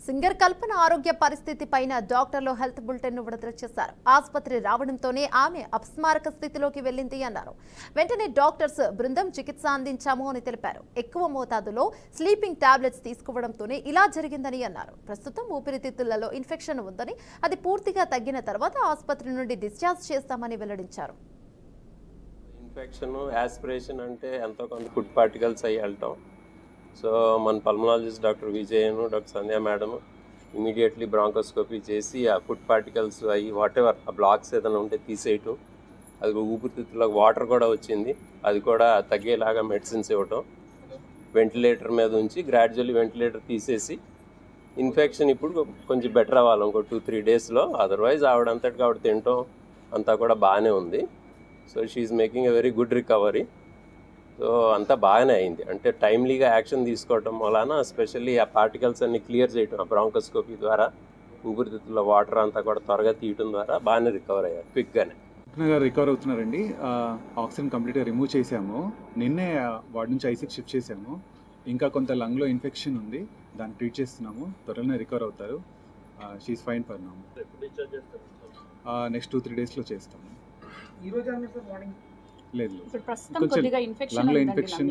Singer కల్పన ఆరోగ్య పరిస్థితి పైన డాక్టర్లు హెల్త్ బులెటిన్ విడుదల చేశారు. ఆసుపత్రి రావడంతోనే ఆమె అపస్మారక స్థితిలోకి వెళ్లింది అన్నారు. వెంటనే డాక్టర్స్ బృందం చికిత్స అందించాము అని తెలిపారు. ఎక్కువ మోతాదులో స్లీపింగ్ టాబ్లెట్స్ తీసుకోవడంతోనే ఇలా జరిగిందని అన్నారు. ప్రస్తుతం ఊపిరితిత్తులలో ఇన్ఫెక్షన్ ఉందని, అది పూర్తిగా తగ్గిన తర్వాత ఆసుపత్రి నుండి డిశ్చార్జ్ చేస్తామని వెల్లడించారు. ఇన్ఫెక్షన్ యాస్పిరేషన్ అంటే ఎంతో కొంత ఫుడ్ పార్టికల్స్ అయ్యి వెళ్ళటం. సో మన పల్మనాలజిస్ట్ డాక్టర్ విజయను డాక్టర్ సంధ్య మేడం ఇమీడియట్లీ బ్రాంకోస్కోపీ చేసి ఆ ఫుడ్ పార్టికల్స్ అయ్యి వాటెవర్ ఆ బ్లాక్స్ ఏదైనా ఉంటే తీసేయటం, అది ఊపిరితిత్తులకు వాటర్ కూడా వచ్చింది, అది కూడా తగ్గేలాగా మెడిసిన్స్ ఇవ్వటం, వెంటిలేటర్ మీద ఉంచి గ్రాడ్యువల్లీ వెంటిలేటర్ తీసేసి ఇన్ఫెక్షన్ ఇప్పుడు కొంచెం బెటర్ అవ్వాలి ఇంకో 2-3 డేస్లో. అదర్వైజ్ ఆవిడంతటికి ఆవిడ తినటం అంతా కూడా బాగానే ఉంది. So she's making a very good recovery. So అంతా బాగానే అయింది. అంటే టైమ్లీగా యాక్షన్ తీసుకోవటం వలన ఎస్పెషల్లీ ఆ పార్టికల్స్ అన్ని క్లియర్ చేయటం, ఆ బ్రాంకోస్కోపీ ద్వారా ఊపిరితిత్తుల వాటర్ అంతా కూడా త్వరగా తీయటం ద్వారా బాగానే రికవర్ అయ్యారు క్విక్గానే. రికవర్ అవుతున్నారండి. ఆక్సిజన్ కంప్లీట్గా రిమూవ్ చేసాము. నిన్నే వార్డ్ నుంచి ఐసీకి షిఫ్ట్ చేసాము. ఇంకా కొంత లంగ్లో ఇన్ఫెక్షన్ ఉంది, దాన్ని ట్రీట్ చేస్తున్నాము. త్వరలోనే రికవర్ అవుతారు. She's fine for now. Next 2-3 డేస్లో చేస్తాము. లేదు, ప్రస్తుతం కొద్దిగా ఇన్ఫెక్షన్ లంగ్లో ఇన్ఫెక్షన్